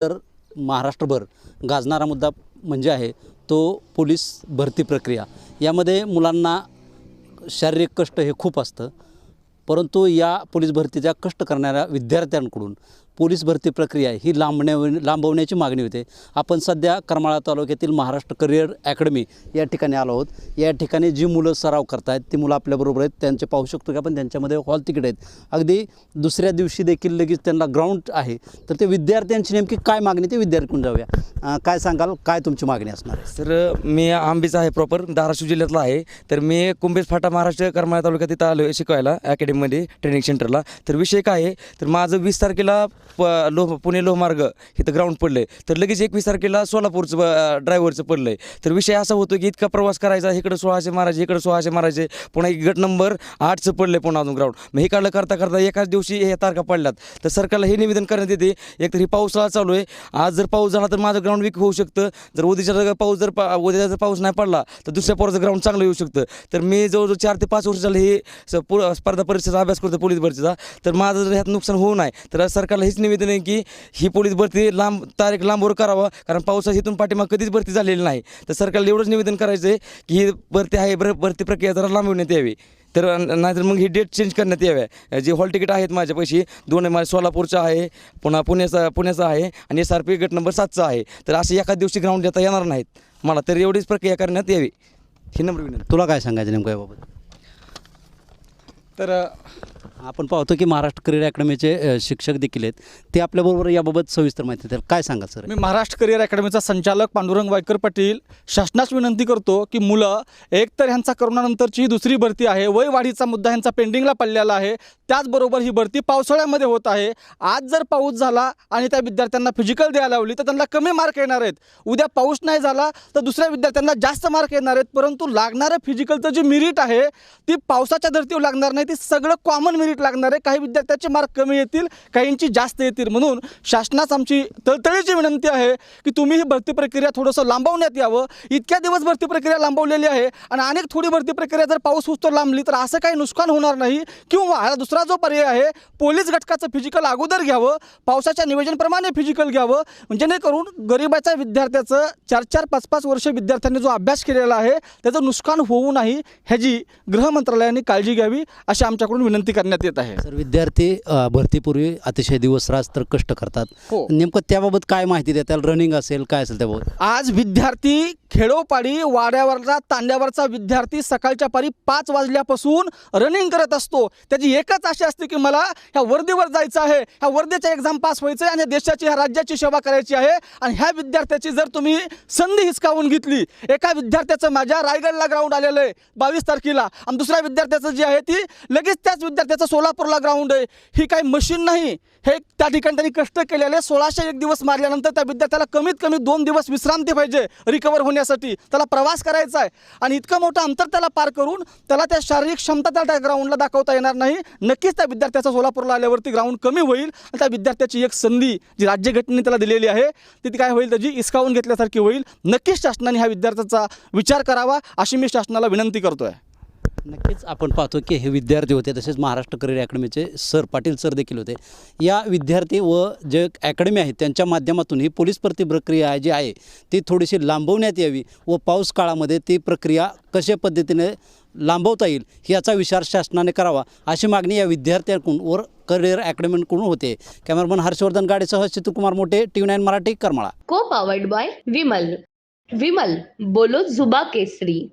तर महाराष्ट्रभर गाजणारा मुद्दा म्हणजे आहे तो पोलीस भरती प्रक्रिया। यामध्ये मुलांना शारीरिक कष्ट हे खूप असतं, परंतु या पोलीस भरतीच्या कष्ट करणाऱ्या विद्यार्थ्यांकडून पोलीस भरती प्रक्रिया ही लांबवण्याची मागणी होते। आपण सध्या करमाळा तालुक्यातील महाराष्ट्र करिअर अकॅडमी या ठिकाणी आलो आहोत। या ठिकाणी जी मुलं सराव करत आहेत ती मुलं आपल्याबरोबर आहेत, त्यांचे पाहू शकतो की आपण त्यांच्यामध्ये हॉल तिकीट आहेत। अगदी दुसऱ्या दिवशी देखील लगेच त्यांना ग्राउंड आहे, तर ते विद्यार्थ्यांची नेमकी काय मागणी ते विद्यार्थ्यांकडून जाऊया। काय सांगाल, काय तुमची मागणी असणार आहे? सर, मी आंबीचा आहे, प्रॉपर धाराशिव जिल्ह्यातला आहे। तर मी कुंभेज फाटा महाराष्ट्र करमाळा तालुक्यात इथं आलो आहे शिकवायला अकॅडमीमध्ये ट्रेनिंग सेंटरला। तर विषय काय आहे, तर माझं 20 तारखेला पुणे लोहमार्ग इथं ग्राउंड पडलं आहे, तर लगेच 21 तारखेला सोलापूरचं ड्रायव्हरचं पडलं आहे। तर विषय असा होतो की इतका प्रवास करायचा, इकडं 1600 मारायचे, इकडं 1600 मारायचे, पुन्हा गट नंबर 8चं पडलं आहे पुन्हा अजून ग्राउंड। मग हे काढलं करता एकाच दिवशी हे तारखा पडल्यात। तर सरकारला हे निवेदन करण्यात येते, एकतर ही पावसाळा चालू आहे, आज जर पाऊस झाला तर माझं ग्राउंड वीक होऊ शकतं, जर उद्याचा पाऊस उद्या जर पाऊस नाही पडला तर दुसऱ्या पोराचं ग्राउंड चांगलं येऊ शकतं। तर मी जवळजवळ 4 ते 5 वर्ष झालं हे स्पर्धा परीक्षेचा अभ्यास करतो पोलीस भरतीचा, तर माझं जर ह्यात नुकसान होऊ नये तर सरकारला हेच निवेदन आहे की ही पोलीस भरती तारीख लांबवर करावा, कारण पावसाची इथून पाठीमाग कधीच भरती झालेली नाही। तर सरकारला एवढंच निवेदन करायचं आहे की ही भरती आहे भरती प्रक्रिया जरा लांबवण्यात यावी, तर नाहीतर मग ही डेट चेंज करण्यात याव्या। जे हॉल तिकीट आहेत माझ्या पैसे 2 माझ्या सोलापूरचं आहे, पुन्हा पुण्याचा आहे आणि SRP गट नंबर 7चा आहे। तर असे एका दिवशी ग्राउंड देता येणार नाहीत मला, तर एवढीच प्रक्रिया करण्यात यावी ही नम्र विनंती। तुला काय सांगायचं नेमकं याबाबत? तर आपण पाहतो की महाराष्ट्र करिअर अकॅडमीचे शिक्षक देखील आहेत, ते आपल्याबरोबर याबाबत सविस्तर माहिती देतील। काय सांगा सर? मी महाराष्ट्र करिअर अकॅडमीचा संचालक पांडुरंग वायकर पाटील शासनास विनंती करतो की मुलं एकतर ह्यांचा करोनानंतरची ही दुसरी भरती आहे, वय वाढीचा मुद्दा ह्यांचा पेंडिंगला पडलेला आहे, त्याचबरोबर ही भरती पावसाळ्यामध्ये होत आहे। आज जर पाऊस झाला आणि त्या विद्यार्थ्यांना फिजिकल द्यायला लावली तर त्यांना कमी मार्क येणार आहेत, उद्या पाऊस नाही झाला तर दुसऱ्या विद्यार्थ्यांना जास्त मार्क येणार आहेत, परंतु लागणारं फिजिकलचं जी मेरिट आहे ती पावसाच्या धर्तीवर लागणार नाही, ती सगळं कॉमन मेरिट लागणार आहे। काही विद्यार्थ्यांचे मार्क कमी येतील, काहींची जास्त येतील, म्हणून शासनास आमची तळतळीची विनंती आहे की तुम्ही ही भरती प्रक्रिया थोडंसं लांबवण्यात यावं। इतक्या दिवस भरती प्रक्रिया लांबवलेली आहे आणि अनेक थोडी भरती प्रक्रिया जर पाऊस होतो लांबली तर असं काही नुकसान होणार नाही, किंवा हा दुसरा जो पर्याय आहे पोलीस घटकाचं फिजिकल अगोदर घ्यावं, पावसाच्या नियोजनप्रमाणे फिजिकल घ्यावं, जेणेकरून गरिबाच्या विद्यार्थ्याचं 4-4, 5-5 वर्ष विद्यार्थ्यांनी जो अभ्यास केलेला आहे त्याचं नुकसान होऊ नये ह्याची गृह मंत्रालयाने काळजी घ्यावी अशी आमच्याकडून विनंती करण्यात येत आहे। सर, विद्यार्थी भरतीपूर्वी अतिशय दिवस रात्र तर कष्ट करतात, हो। नेमकं त्याबाबत काय माहिती देताल? रनिंग असेल, काय असेल त्याबाबत? आज विद्यार्थी खेडोपाडी वाड्यावरचा तांड्यावरचा विद्यार्थी सकाळच्या पारी 5 वाजल्यापासून रनिंग करत असतो। त्याची एकच आशा असते की मला ह्या वर्दीवर जायचं आहे, ह्या वर्दीच्या एक्झाम पास व्हायचं आहे आणि देशाची ह्या राज्याची सेवा करायची आहे। आणि ह्या विद्यार्थ्याची जर तुम्ही संधी हिसकावून घेतली, एका विद्यार्थ्याचं माझ्या रायगडला ग्राउंड आलेलं आहे 22 तारखेला आणि दुसऱ्या विद्यार्थ्याचं जे आहे ती लगेच त्याच विद्यार्थ्याचं सोलापूरला ग्राउंड आहे, ही काही मशीन नाही, हे त्या ठिकाणी त्यांनी कष्ट केलेले। 1601 दिवस मारल्यानंतर त्या विद्यार्थ्याला कमीत कमी 2 दिवस विश्रांती पाहिजे रिकवर होण्यासाठी, त्याला प्रवास करायचा आहे आणि इतकं मोठं अंतर त्याला पार करून त्याला त्या शारीरिक क्षमता त्या ग्राउंडला दाखवता येणार नाही। नक्कीच त्या विद्यार्थ्याचा सोलापूरला आल्यावरती ग्राउंड कमी होईल आणि त्या विद्यार्थ्याची एक संधी जी राज्यघटनेने त्याला दिलेली आहे ती काय होईल, त्याची हिसकावून घेतल्यासारखी होईल। नक्कीच शासनाने ह्या विद्यार्थ्याचा विचार करावा अशी मी शासनाला विनंती करतोय। नक्कीच आपण पाहतो की हे विद्यार्थी होते, तसेच महाराष्ट्र करिअर अकॅडमीचे सर पाटील सर देखील होते। या विद्यार्थी व जे अकॅडमी आहे त्यांच्या माध्यमातून ही पोलीस भरती प्रक्रिया जी आहे ती थोडीशी लांबवण्यात यावी व पाऊस काळामध्ये ती प्रक्रिया कशा पद्धतीने लांबवता येईल याचा विचार शासनाने करावा अशी मागणी या विद्यार्थ्यांकडून व करिअर अकॅडमीकडून होते। कॅमेरामन हर्षवर्धन गाडेसह चित्रकुमार मोठे, TV9 मराठी, करमाळा। को पावर्ड बाय विमल। विमल बोलो जुबा केसरी।